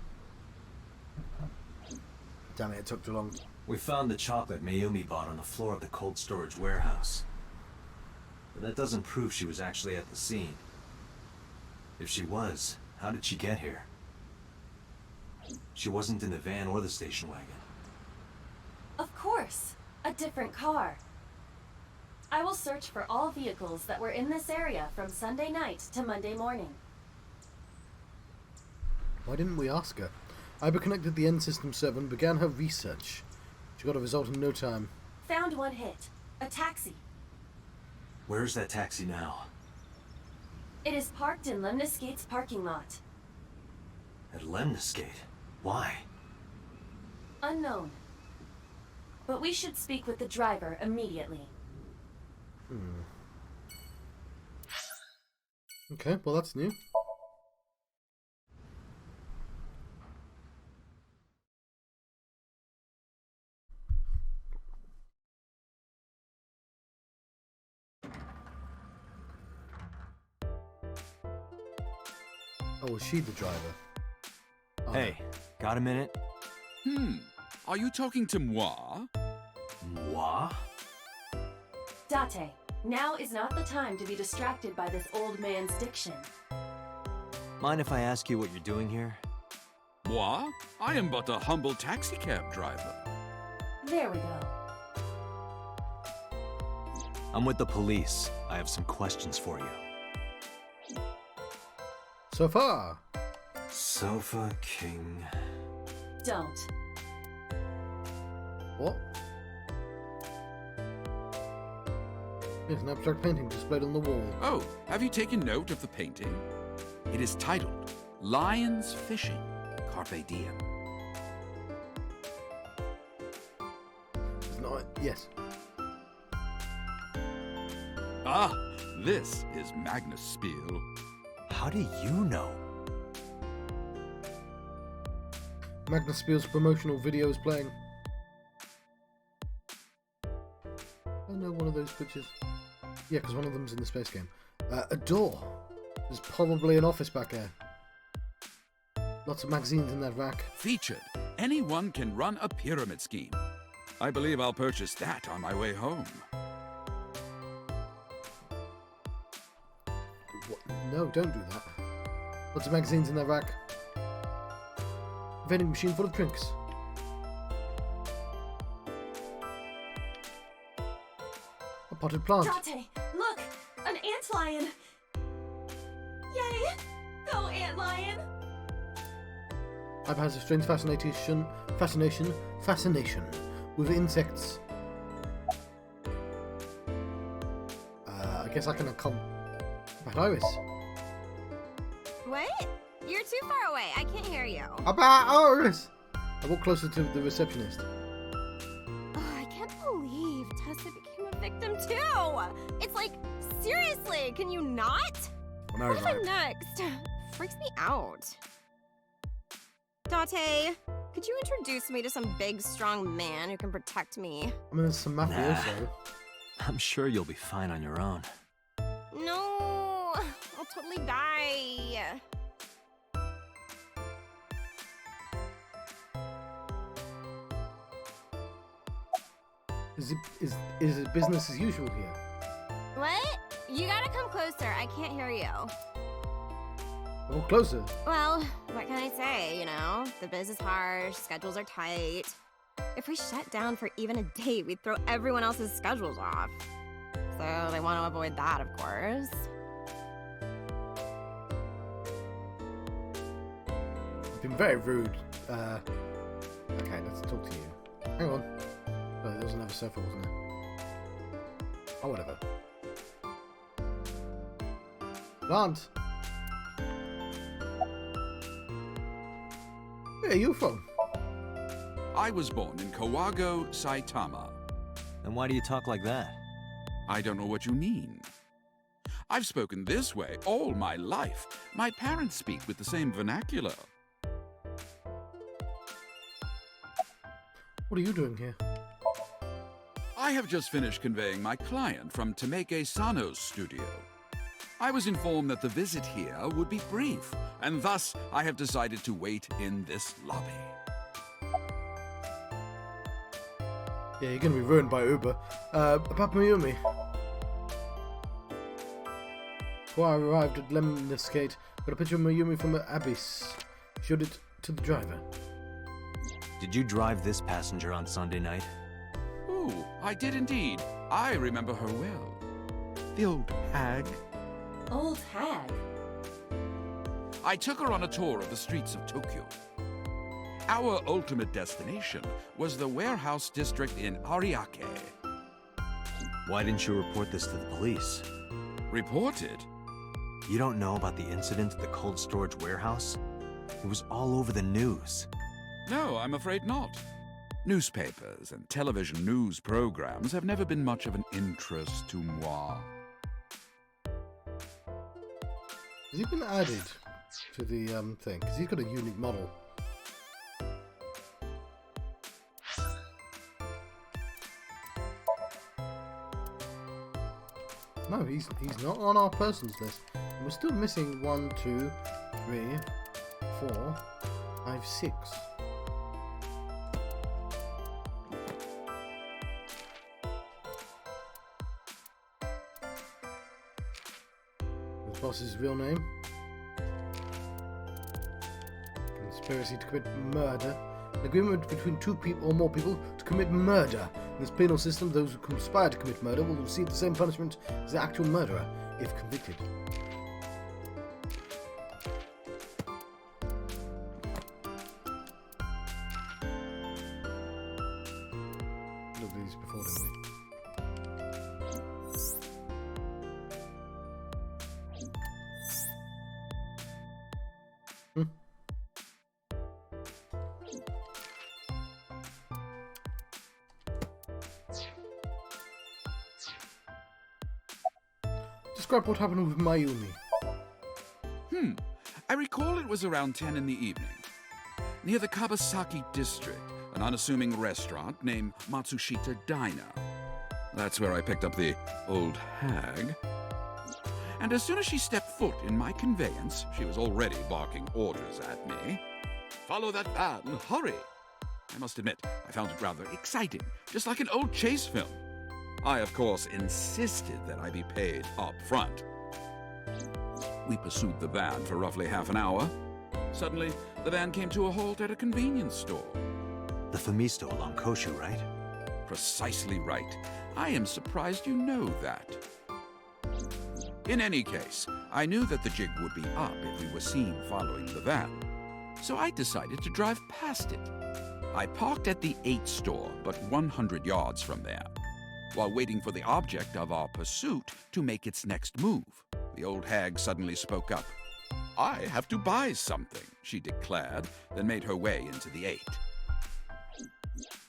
Speaker 1: Damn it took too long.
Speaker 2: We found the chocolate Mayumi bought on the floor of the cold storage warehouse. But that doesn't prove she was actually at the scene. If she was, how did she get here? She wasn't in the van or the station wagon.
Speaker 5: Of course, a different car. I will search for all vehicles that were in this area from Sunday night to Monday morning.
Speaker 1: Why didn't we ask her? Iber connected the end system server and began her research. She got a result in no time.
Speaker 5: Found one hit. A taxi.
Speaker 2: Where's that taxi now?
Speaker 5: It is parked in Lemniscate's parking lot.
Speaker 2: At Lemniscate? Why?
Speaker 5: Unknown. But we should speak with the driver immediately.
Speaker 1: Okay, well that's new. Oh, was she the driver? Oh,
Speaker 2: Hey, got a minute?
Speaker 8: Are you talking to moi?
Speaker 2: Moi?
Speaker 5: Date, now is not the time to be distracted by this old man's diction.
Speaker 2: Mind if I ask you what you're doing here?
Speaker 8: Moi? I am but a humble taxicab driver.
Speaker 5: There we go.
Speaker 2: I'm with the police. I have some questions for you.
Speaker 1: Sofa!
Speaker 2: Sofa King.
Speaker 5: Don't.
Speaker 1: What? There's an abstract painting displayed on the wall.
Speaker 8: Oh, have you taken note of the painting? It is titled Lions Fishing, Carpe Diem.
Speaker 1: It's not. Yes.
Speaker 8: Ah, this is Magnus Spiel.
Speaker 2: How do you know?
Speaker 1: Magnus Spiel's promotional video is playing. I know one of those pictures. Yeah, because one of them's in the space game. A door. There's probably an office back there. Lots of magazines in that rack.
Speaker 8: Featured, anyone can run a pyramid scheme. I believe I'll purchase that on my way home.
Speaker 1: What? No, don't do that. Lots of magazines in that rack. Vending machine full of drinks. A potted plant.
Speaker 5: Date, look! An antlion! Yay! Go, antlion!
Speaker 1: Ibe has a strange fascination with insects. I guess I can combat Iris.
Speaker 9: What? You're too far away. I can't hear you.
Speaker 1: About Iris! I walk closer to the receptionist.
Speaker 9: Oh, I can't believe Tessa became a victim too. It's like, seriously, can you not?
Speaker 1: Well,
Speaker 9: What if I'm next? Freaks me out. Date, could you introduce me to some big, strong man who can protect me?
Speaker 1: I mean, there's some mafioso.
Speaker 2: I'm sure you'll be fine on your own.
Speaker 9: No, I'll totally die.
Speaker 1: Is it business as usual here?
Speaker 9: What? You gotta come closer. I can't hear you.
Speaker 1: Walk closer.
Speaker 9: Well, what can I say, you know? The biz is harsh, schedules are tight. If we shut down for even a day, we'd throw everyone else's schedules off. So they want to avoid that, of course.
Speaker 1: You've been very rude. Okay, let's talk to you. Hang on. Oh, there was another sofa, wasn't there? Oh, whatever. Plant! Where are you from?
Speaker 8: I was born in Kawago, Saitama.
Speaker 2: And why do you talk like that?
Speaker 8: I don't know what you mean. I've spoken this way all my life. My parents speak with the same vernacular.
Speaker 1: What are you doing here?
Speaker 8: I have just finished conveying my client from Tameke Sano's studio. I was informed that the visit here would be brief, and thus I have decided to wait in this lobby.
Speaker 1: Yeah, you're gonna be ruined by Uber. About Mayumi. Before I arrived at Lemnis Gate, got a picture of Mayumi from Abyss. Showed it to the driver.
Speaker 2: Did you drive this passenger on Sunday night?
Speaker 8: Oh, I did indeed. I remember her well. The old hag.
Speaker 5: Old hag?
Speaker 8: I took her on a tour of the streets of Tokyo. Our ultimate destination was the warehouse district in Ariake.
Speaker 2: Why didn't you report this to the police?
Speaker 8: Reported?
Speaker 2: You don't know about the incident at the cold storage warehouse? It was all over the news.
Speaker 8: No, I'm afraid not. Newspapers and television news programs have never been much of an interest to moi.
Speaker 1: Has he been added to the thing? Because he's got a unique model. No, he's not on our persons list. And we're still missing 1, 2, 3, 4, 5, 6. The boss's real name? Conspiracy to commit murder. An agreement between two people or more people to commit murder. In this penal system, those who conspire to commit murder will receive the same punishment as the actual murderer, if convicted. Look at these before, didn't we? Describe what happened with Mayumi.
Speaker 8: I recall it was around 10 in the evening. Near the Kabasaki district, an unassuming restaurant named Matsushita Diner. That's where I picked up the old hag. And as soon as she stepped foot in my conveyance, she was already barking orders at me. Follow that van, hurry! I must admit, I found it rather exciting, just like an old chase film. I, of course, insisted that I be paid up front. We pursued the van for roughly half an hour. Suddenly, the van came to a halt at a convenience store.
Speaker 2: The Famisto along Koshu, right?
Speaker 8: Precisely right. I am surprised you know that. In any case, I knew that the jig would be up if we were seen following the van. So I decided to drive past it. I parked at the 8 store, but 100 yards from there, while waiting for the object of our pursuit to make its next move. The old hag suddenly spoke up. I have to buy something, she declared, then made her way into the 8.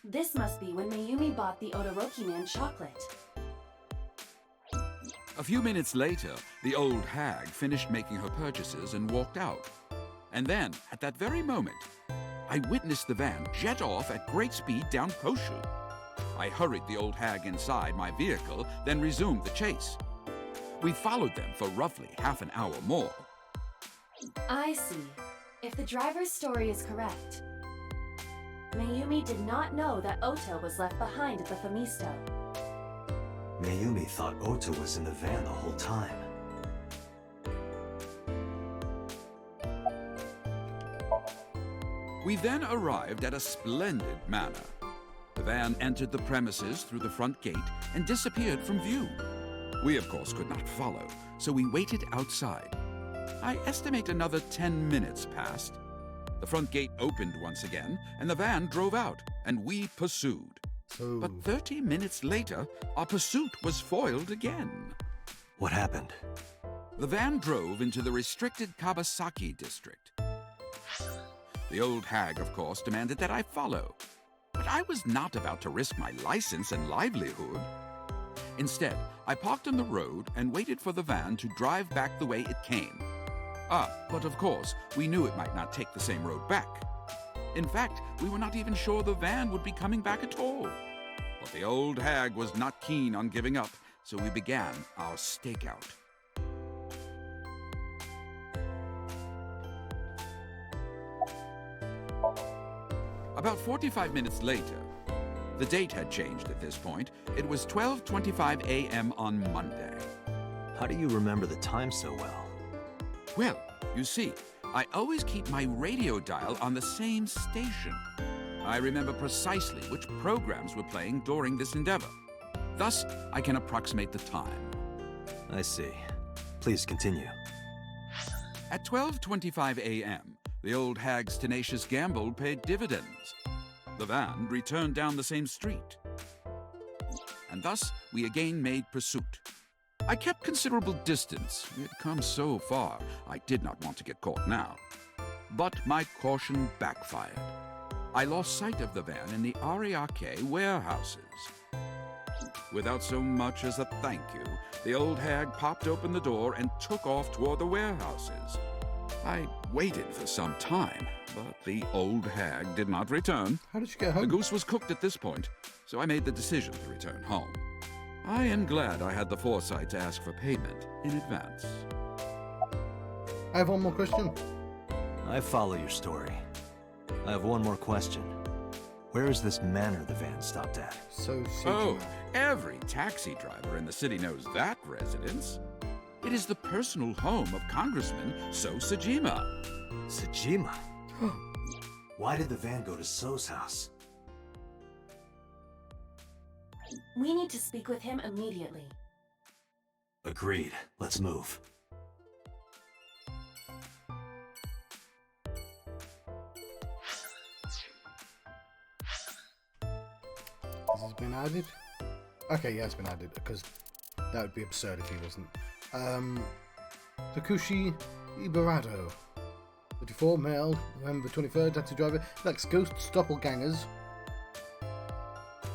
Speaker 5: This must be when Mayumi bought the Odoroki Man chocolate.
Speaker 8: A few minutes later, the old hag finished making her purchases and walked out. And then, at that very moment, I witnessed the van jet off at great speed down Koshu. I hurried the old hag inside my vehicle, then resumed the chase. We followed them for roughly half an hour more.
Speaker 5: I see. If the driver's story is correct, Mayumi did not know that Ota was left behind at the Famisto.
Speaker 2: Mayumi thought Ota was in the van the whole time.
Speaker 8: We then arrived at a splendid manor. The van entered the premises through the front gate and disappeared from view. We, of course, could not follow, so we waited outside. I estimate another 10 minutes passed. The front gate opened once again, and the van drove out, and we pursued. But 30 minutes later, our pursuit was foiled again.
Speaker 2: What happened?
Speaker 8: The van drove into the restricted Kabasaki district. The old hag, of course, demanded that I follow. But I was not about to risk my license and livelihood. Instead, I parked on the road and waited for the van to drive back the way it came. But of course, we knew it might not take the same road back. In fact, we were not even sure the van would be coming back at all. But the old hag was not keen on giving up, so we began our stakeout. About 45 minutes later, the date had changed at this point. It was 12:25 a.m. on Monday.
Speaker 2: How do you remember the time so well?
Speaker 8: Well, you see, I always keep my radio dial on the same station. I remember precisely which programs were playing during this endeavor. Thus, I can approximate the time.
Speaker 2: I see. Please continue.
Speaker 8: At 12:25 a.m., the old hag's tenacious gamble paid dividends. The van returned down the same street. And thus, we again made pursuit. I kept considerable distance. We had come so far, I did not want to get caught now. But my caution backfired. I lost sight of the van in the Ariake warehouses. Without so much as a thank you, the old hag popped open the door and took off toward the warehouses. I waited for some time, but the old hag did not return.
Speaker 1: How did you get home?
Speaker 8: The goose was cooked at this point, so I made the decision to return home. I am glad I had the foresight to ask for payment in advance.
Speaker 1: I have one more question.
Speaker 2: I follow your story. I have one more question. Where is this manor the van stopped at?
Speaker 1: So,
Speaker 8: Oh, every taxi driver in the city knows that residence. It is the personal home of Congressman So Sajima.
Speaker 2: Sajima? Why did the van go to So's house?
Speaker 5: We need to speak with him immediately.
Speaker 2: Agreed. Let's move.
Speaker 1: This has been added? Okay, yeah, it's been added, because that would be absurd if he wasn't. Takushi Ibarado. 34, male, November 23rd, taxi driver, likes ghosts, doppelgangers.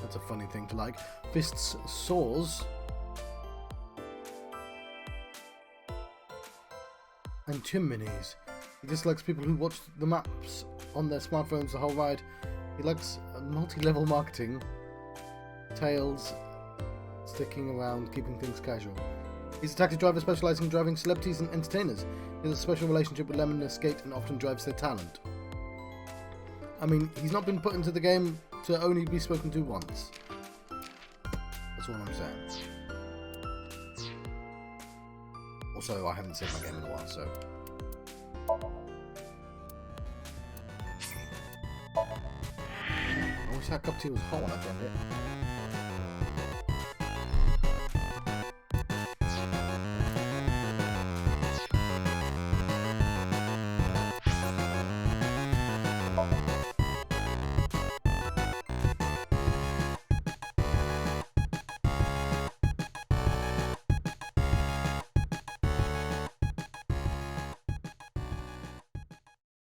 Speaker 1: That's a funny thing to like. Fists, saws. And chimneys. He dislikes people who watch the maps on their smartphones the whole ride. He likes multi-level marketing. Tales, sticking around, keeping things casual. He's a taxi driver specialising in driving celebrities and entertainers. He has a special relationship with Lemon and Skate and often drives their talent. I mean, he's not been put into the game to only be spoken to once. That's all I'm saying. Also, I haven't seen my game in a while, so... I wish that cup of tea was hot when I done it.